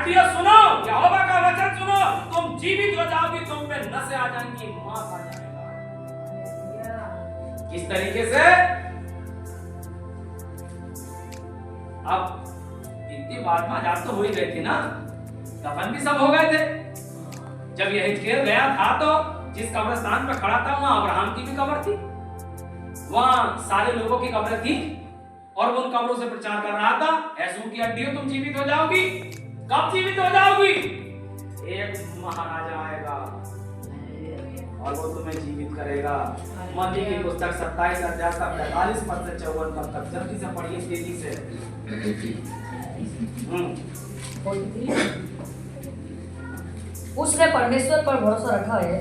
हड्डियों सुनो, यहोवा का वचन सुनो, तुम जीवित हो जाओगी, तुम पे नसें आ जाएंगी, मांस आ जाएगा। किस तरीके से? अब इतनी बात में आजाद तो हो ही गई थी ना, दफन भी सब हो गए थे। जब यह हिजकिय्याह गया था तो जिस कब्रिस्तान पे खड़ा था वहां अब्राहम की भी कब्र थी, वहां सारे लोगों की कब्र थी, और वो उन कब्रों से प्रचार कर रहा था, ऐसू की हड्डियों तुम जीवित हो जाओगी। कब जीवित हो जाओगी? एक महाराजा आएगा और वो तुम्हें जीवित करेगा। मत्ती की पुस्तक 27 अध्याय 45 पद से 54 पद तक जल्दी से पढ़िए, तेजी से। उसने परमेश्वर पर भरोसा रखा है।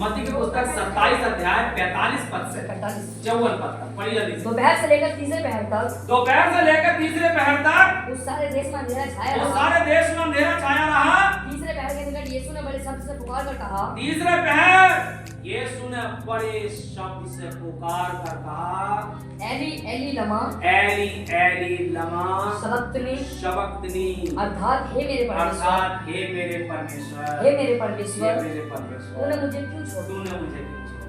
मत्ती की पुस्तक 27 अध्याय 45 पद से 54 पद तक पढ़िए जल्दी से। दोपहर से लेकर तीसरे पहर तक, दोपहर से लेकर तीसरे पहर तक उस सारे देश में अंधेरा छाया उस रहा। सारे देश में अंधेरा छाया रहा। तीसरे पहर के निकट यीशु ने बड़े शब्द से पुकार कर कहा, तीसरे पहर यीशु ने बड़े शब्द से पुकार कर कहा, एली एली लमा एली एली लमा सबक्तनी, शबक्तनी, अर्थात हे मेरे परमेश्वर, अर्थात हे मेरे परमेश्वर, हे मेरे परमेश्वर, हे मेरे परमेश्वर, तूने मुझे क्यों छोड़ा? तूने मुझे क्यों छोड़ा?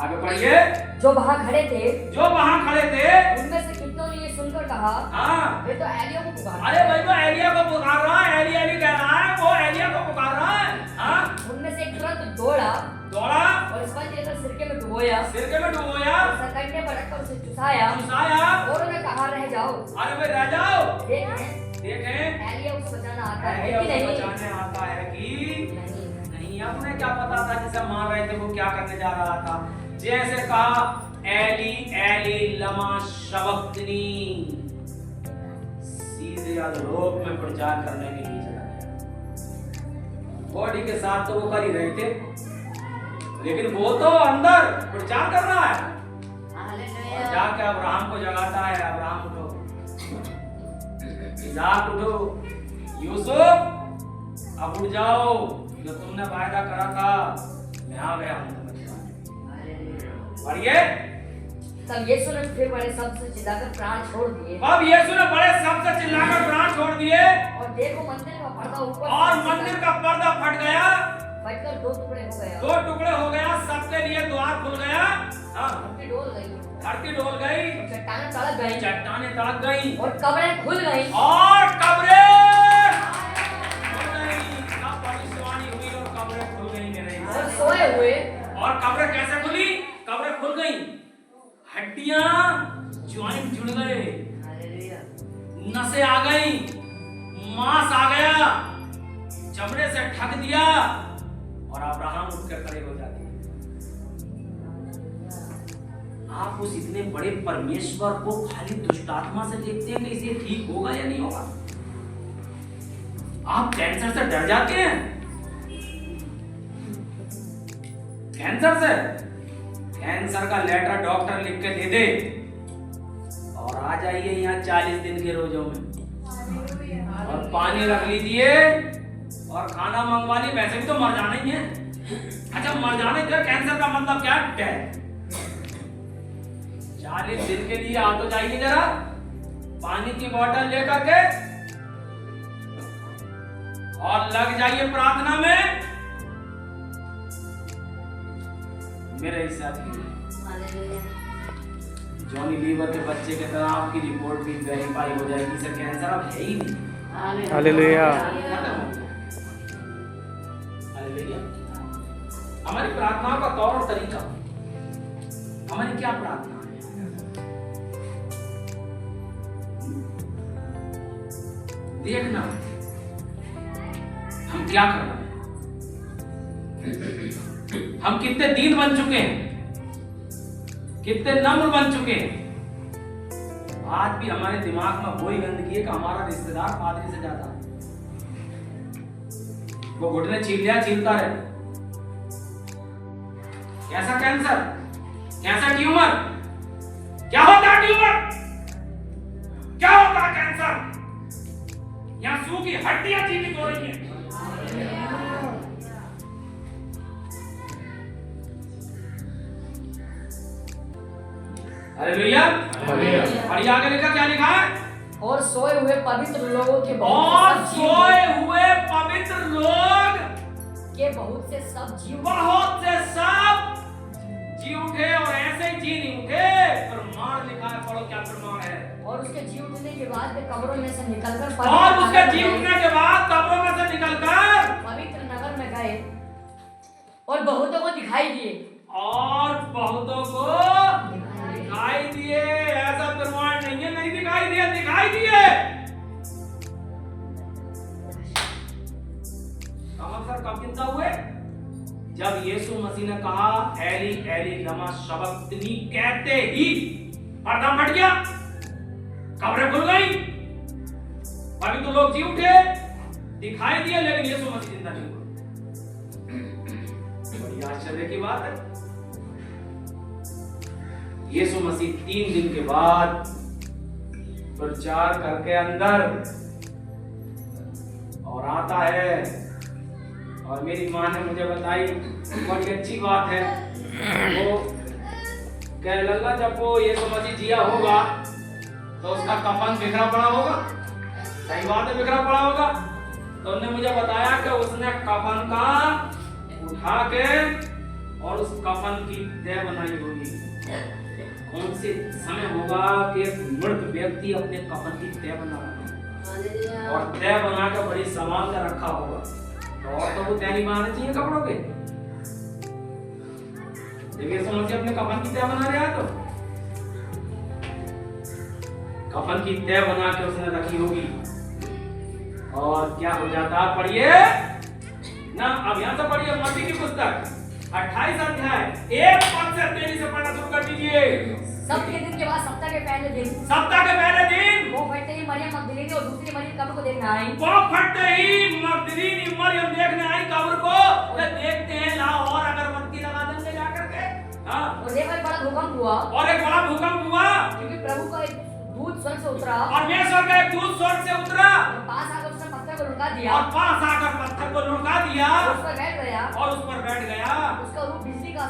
आगे पढ़िए। जो वहां खड़े थे, जो वहां खड़े थे उनमें से कितनों ने ये सुनकर कहा, हाँ, वे तो एलिया को पुकार। अरे भाई वो एलिया को पुकार रहा है, एली एली कह रहा है, वो एलिया को पुकार रहा है। हाँ, उनमें से एक तुरंत दौड़ा दौड़ा और स्पंज लेकर सिरके में डुबोया, सिरके में डुबोया, सरकंडे पर रखकर उसे चुसाया चुसाया, और उन्हें कहा, रह जाओ। अरे भाई रह जाओ, देखें एलिया उसे बचाना आता है उसे कि नहीं? बचाने आता है कि नहीं। नहीं? अब उन्हें क्या पता था जिसे मार रहे थे वो क्या करने जा रहा था। जैसे कहा एली एली लमा शबक्तनी, सीधे अधोलोक में प्रचार करने के लिए चला गया। बॉडी के साथ तो वो कर ही रहे थे, लेकिन वो तो अंदर प्रचार कर रहा है। और जाके अब्राहम को जगाता है, अब्राहम उठो, इसाक उठो, यूसुफ अब उठ जाओ, जो तुमने वायदा करा था मैं आ गया हूं। पढ़िए। तब यीशु ने फिर बड़े शब्द से चिल्लाकर प्राण छोड़ दिए। अब यीशु ने बड़े शब्द से चिल्लाकर प्राण छोड़ दिए, और देखो मंदिर का पर्दा ऊपर और मंदिर का पर्दा फट गया, फटकर दो टुकड़े हो गया। दो टुकड़े हो गया, सबके लिए द्वार खुल गया। हाँ, धरती डोल गई, धरती डोल गई, चट्टानें तड़क गई, चट्टानें तड़क गई, और कब्रें खुल गई, और कब्रें खुल गई। सब भविष्यवाणी हुई और कब्रें खुल गई मेरे। और सोए हुए। और कब्रें कैसे खुली? कब्रें खुल गई, हड्डियां ज्वाइंट जुड़ गए, नसें आ गई, मांस आ गया, चमड़े से ढक दिया, और अब्राहम उठकर खड़े हो जाते हैं। आप उस इतने बड़े परमेश्वर को खाली दुष्ट आत्मा से देखते हैं कि इसे ठीक होगा या नहीं होगा? आप कैंसर से डर जाते हैं? कैंसर से? कैंसर का लेटर डॉक्टर लिख के दे दे और आ जाइए यहाँ 40 दिन के रोजों में, और पानी रख लीजिए और खाना मंगवा ली, वैसे भी तो मर जाना ही है। अच्छा, मर जाने का कैंसर का मतलब क्या है? 40 दिन के लिए आ तो जाइए जरा, पानी की बोतल लेकर के और लग जाइए प्रार्थना में। मेरे हिसाब से जॉनी लीवर के बच्चे के तरह आपकी रिपोर्ट भी वेरीफाई हो जाएगी, इसे कैंसर अब है ही नहीं। हालेलुया। हालेलुया। हमारी प्रार्थनाओं का तौर और तरीका, हमारी क्या प्रार्थना है? देखना हम क्या कर रहे हैं, हम कितने दीन बन चुके हैं, कितने नम्र बन चुके हैं। आज भी हमारे दिमाग में वही गंदगी है कि हमारा रिश्तेदार पादरी से ज्यादा है। वो घुटने छील लिया, छीलता रहे। कैसा कैंसर, कैसा ट्यूमर, क्या होता है ट्यूमर, क्या होता है कैंसर? यहां सूखी हड्डियां जीवित हो रही हैं। हालेलुया। और ये आगे लिखा, क्या लिखा है? और सोए हुए पवित्र लोगों के और सोए हुए पवित्र लोग के बहुत से सब जीव जी उठे और ऐसे ही जी नहीं उठे। प्रमाण लिखा है, पढ़ो क्या प्रमाण है। और उसके जी उठने के बाद वे कब्रों में से निकलकर पवित्र नगर में गए और बहुतों को दिखाई दिए। ऐसा प्रमाण नहीं है नहीं दिखाई दिए। कब जिंदा हुए? जब यीशु मसीह ने कहा एली एली लमा शबक्तनी, कहते ही पर्दा फट गया, कब्रें खुल गई, अभी तो लोग जी उठे, दिखाई दिए, लेकिन यीशु मसीह जिंदा नहीं हुए। बड़ी आश्चर्य की बात है। यीशु मसीह 3 दिन के बाद प्रचार करके अंदर और आता है। और मेरी माँ ने मुझे बताई, बड़ी अच्छी बात है, वो कह लगा जब वो यीशु मसीह जिया होगा तो उसका कफन बिखरा पड़ा होगा। सही बात है, बिखरा पड़ा होगा। तो उन्होंने मुझे बताया कि उसने कफन का उठा के और उस कफन की तह बनाई होगी। कौन से समय होगा कि एक मृत व्यक्ति अपने कफन की तह बना रहा है और तह बना के बड़ी संभाल कर रखा होगा। और तो वो तह नहीं बनाने चाहिए कपड़ों के। देखिए समझिए, अपने कफन की तह बना रहा है तो कफन की तह बना के उसने रखी होगी। और क्या हो जाता, पढ़िए ना, अब यहां से पढ़िए मत्ती की पुस्तक 28 अध्याय 1 पद से तेजी से पढ़ना शुरू कर दीजिए। सप्ताह के दिन के बाद सप्ताह के पहले दिन वो फटते ही मरियम मगदलीनी और दूसरी मरियम कब्र को देखने आई। वो फटते ही मगदलीनी मरियम देखने आई कब्र को। देखते हैं, लाओ और अगरबत्ती लगा देंगे जाकर के। हाँ, और एक बड़ा भूकंप हुआ, क्योंकि प्रभु का एक दूत स्वर्ग से उतरा, परमेश्वर का एक दूत स्वर्ग से उतरा और पास आकर उसने पत्थर को लुढ़का दिया, और पास आकर पत्थर को लुढ़का दिया और उस पर बैठ गया, उसका रूप बिजली का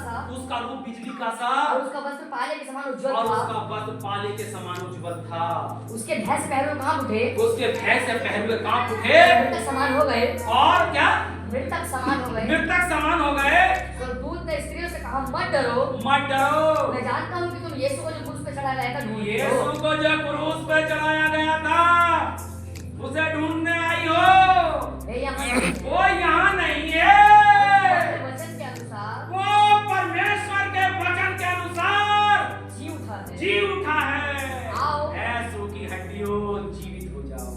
सा और उसका वस्त्र पाले के समान उज्ज्वल था। उसके भय से पहरुए कांप उठे, मृतक समान हो गए। और क्या? मृतक समान हो गए। तो दूत ने स्त्रियों से कहा, मत डरो। मैं जानता हूँ कि तुम यीशु को जो क्रूस पे चढ़ाया गया था उसे ढूंढने आई हो। वो यहाँ नहीं है। वचन के अनुसार, वो परमेश्वर के वचन के अनुसार जी उठा है। आओ, ऐसों की हड्डियों जीवित हो जाओ।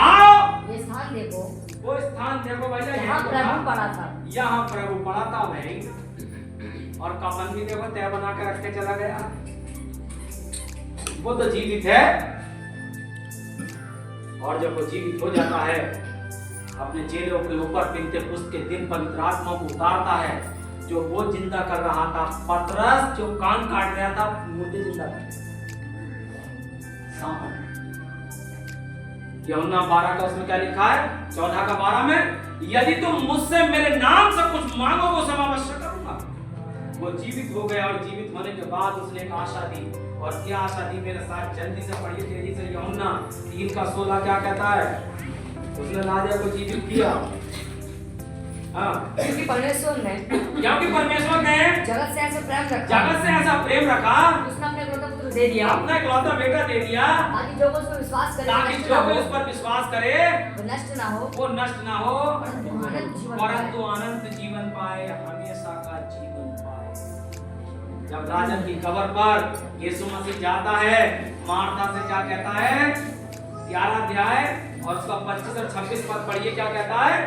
आओ, ये स्थान देखो, वो स्थान देखो भैया, यहाँ प्रभु पड़ा था, यहाँ प्रभु पड़ा था भाई। और कफन भी देखो तय बना के रख के चला गया। वो तो जीवित है। और जब वो जीवित हो जाता है, अपने चेलों के ऊपर पिन्तेकुस्त के दिन पवित्र आत्मा को उतारता है। जो वो जिंदा कर रहा था, पतरस जो कान काट रहा था, मुर्दे जिंदा कर यूहन्ना 12 का उसमें क्या लिखा है, 14 का 12 में, यदि तुम मुझसे मेरे नाम से कुछ मांगोगे सब अवश्य करूंगा। वो जीवित हो गया और जीवित होने के बाद उसने एक आशा दी। और क्या आशा दी, मेरे साथ जल्दी से पढ़िए तेजी से। यूहन्ना 3 का 16 क्या कहता है? उसने लाजर को जीवित किया। क्योंकि परमेश्वर ने जगत से ऐसा प्रेम रखा, उसने अपने इकलौता पुत्र दे दिया, अपना इकलौता बेटा दे दिया, ताकि जो कोई उस पर विश्वास करे, उस पर विश्वास करे वो नष्ट ना हो, परंतु अनंत जीवन पाए, हमेशा का जीवन पाए। जब लाजर की कब्र पर यीशु मसीह जाता है, मार्था से क्या कहता है, 11 अध्याय और उसका 25 और 26 पद पढ़िए, क्या कहता है?